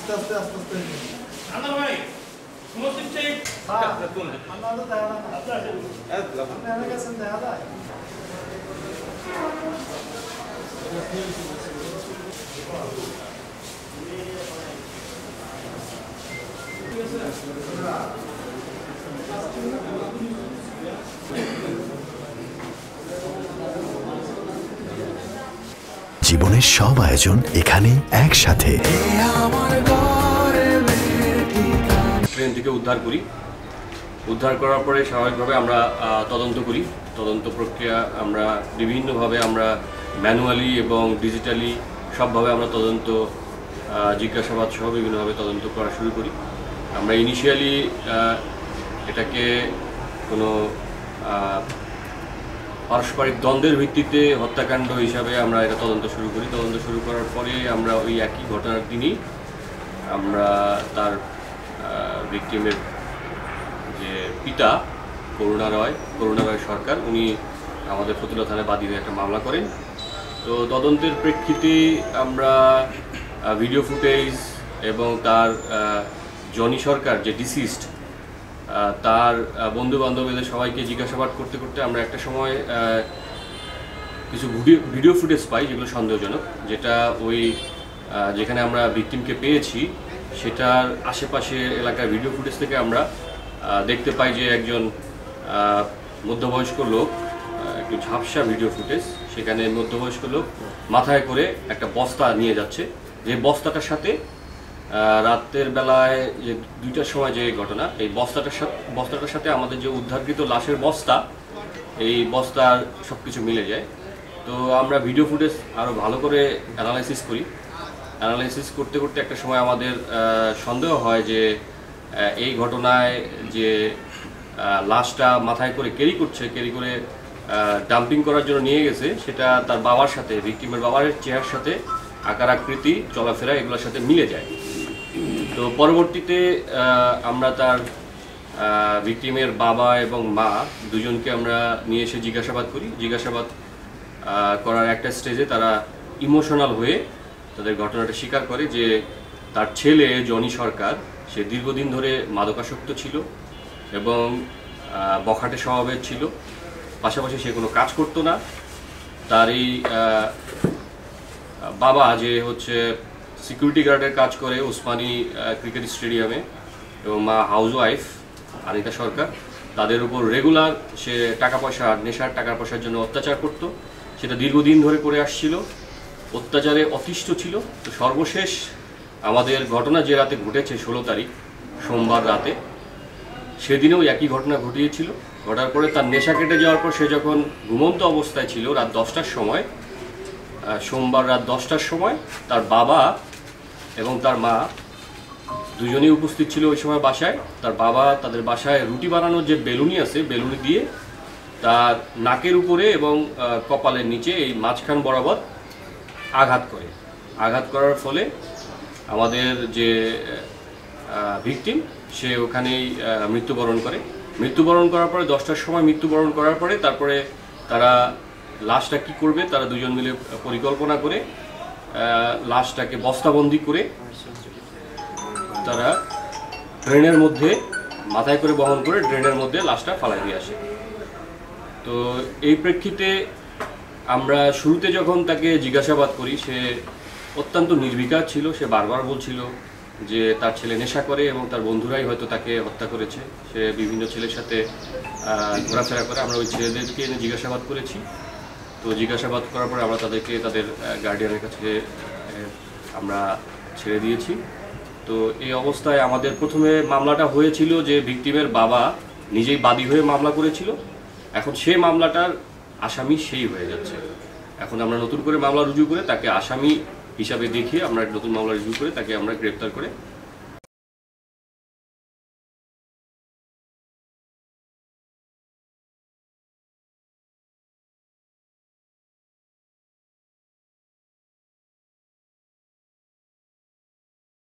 আস্তে আস্তে আস্তে আস্তে আনার ভাই মুসলিম সাহেব আমরা তো দেখা না আপনার কাছে দেখা যায় জীবনের সব আয়োজন এখানে একসাথে। ট্রেন থেকে উদ্ধার করার পরে স্বাভাবিকভাবে আমরা তদন্ত করি। তদন্ত প্রক্রিয়া আমরা বিভিন্নভাবে আমরা ম্যানুয়ালি এবং ডিজিটালি সবভাবে আমরা তদন্ত জিজ্ঞাসাবাদ সহ বিভিন্নভাবে তদন্ত করা শুরু করি। আমরা ইনিশিয়ালি এটাকে কোনো পারস্পরিক দ্বন্দ্বের ভিত্তিতে হত্যাকাণ্ড হিসাবে আমরা এটা তদন্ত শুরু করি। তদন্ত শুরু করার পরে আমরা ওই একই ঘটনার দিনই আমরা তার ভিকটিমের যে পিতা করুণা রয় সরকার, উনি আমাদের ফতুল্লা থানায় বাদী হয়ে একটা মামলা করেন। তো তদন্তের প্রেক্ষিতে আমরা ভিডিও ফুটেজ এবং তার জনি সরকার যে ডিসিস্ট তার বন্ধু বান্ধবীদের সবাইকে জিজ্ঞাসাবাদ করতে করতে আমরা একটা সময় কিছু ভিডিও ফুটেজ পাই যেগুলো সন্দেহজনক, যেটা ওই যেখানে আমরা ভিকটিমকে পেয়েছি সেটার আশেপাশে এলাকার ভিডিও ফুটেজ থেকে আমরা দেখতে পাই যে একজন মধ্যবয়স্ক লোক, একটু ঝাপসা ভিডিও ফুটেজ, সেখানে মধ্যবয়স্ক লোক মাথায় করে একটা বস্তা নিয়ে যাচ্ছে। যে বস্তাটার সাথে রাতের বেলায় যে 2টার সময় যে ঘটনা, এই বস্তাটার সাথে আমাদের যে উদ্ধারকৃত লাশের বস্তা, এই বস্তার সব কিছু মিলে যায়। তো আমরা ভিডিও ফুটেজ আরও ভালো করে অ্যানালাইসিস করতে করতে একটা সময় আমাদের সন্দেহ হয় যে এই ঘটনায় যে লাশটা মাথায় করে ক্যারি করে ডাম্পিং করার জন্য নিয়ে গেছে, সেটা তার বাবার সাথে, ভিকটিমের বাবার চেহারার সাথে, আকার আকৃতি, চলাফেরা এগুলোর সাথে মিলে যায়। তো পরবর্তীতে আমরা তার ভিকটিমের বাবা এবং মা দুজনকে আমরা নিয়ে এসে জিজ্ঞাসাবাদ করার একটা স্টেজে তারা ইমোশনাল হয়ে তাদের ঘটনাটা স্বীকার করে যে তার ছেলে জনি সরকার, সে দীর্ঘদিন ধরে মাদকাসক্ত ছিল এবং বখাটে স্বভাবের ছিল। পাশাপাশি সে কোনো কাজ করতো না। তার এই বাবা যে হচ্ছে সিকিউরিটি গার্ডের কাজ করে ওসমানী ক্রিকেট স্টেডিয়ামে, এবং মা হাউসওয়াইফ আনিতা সরকার, তাদের উপর রেগুলার সে নেশার টাকা পয়সার জন্য অত্যাচার করত। সেটা দীর্ঘদিন ধরে করে আসছিল, অত্যাচারে অতিষ্ঠ ছিল। তো সর্বশেষ আমাদের ঘটনা যে রাতে ঘটেছে 16 তারিখ সোমবার রাতে, সেদিনেও একই ঘটনা ঘটিয়েছিল। ঘটার পরে তার নেশা কেটে যাওয়ার পর সে যখন ঘুমন্ত অবস্থায় ছিল রাত 10টার সময়, সোমবার রাত 10টার সময় তার বাবা এবং তার মা দুজনেই উপস্থিত ছিল ওই সময় বাসায়। তার বাবা তাদের বাসায় রুটি বানানোর যে বেলুনি আছে, বেলুনি দিয়ে তার নাকের উপরে এবং কপালের নিচে এই মাঝখান বরাবর আঘাত করার ফলে আমাদের যে ভিকটিম সে ওখানেই মৃত্যুবরণ করার পরে 10টার সময় মৃত্যুবরণ করার পরে তারপরে তারা লাশটা কি করবে, তারা দুজন মিলে পরিকল্পনা করে লাশটাকে বস্তাবন্দি করে তারা ড্রেনের মধ্যে মাথায় করে বহন করে ড্রেনের মধ্যে লাশটা ফালাই দিয়ে আসে। তো এই প্রেক্ষিতে আমরা শুরুতে যখন তাকে জিজ্ঞাসাবাদ করি, সে অত্যন্ত নির্বিকার ছিল। সে বারবার বলছিল যে তার ছেলে নেশা করে এবং তার বন্ধুরাই হয়তো তাকে হত্যা করেছে। সে বিভিন্ন ছেলের সাথে ঘোরাফেরা করে। আমরা ওই ছেলেদেরকে এনে জিজ্ঞাসাবাদ করেছি। তো জিজ্ঞাসাবাদ করার পরে আমরা তাদেরকে তাদের গার্ডিয়ানের কাছে আমরা ছেড়ে দিয়েছি। তো এই অবস্থায় আমাদের প্রথমে মামলাটা হয়েছিল যে ভিকটিমের বাবা নিজেই বাদী হয়ে মামলা করেছিল। এখন সে মামলাটার আসামি সেই হয়ে যাচ্ছে। এখন আমরা নতুন করে মামলা রুজু করে তাকে আসামি হিসাবে দেখিয়ে আমরা নতুন মামলা রুজু করে তাকে আমরা গ্রেপ্তার করে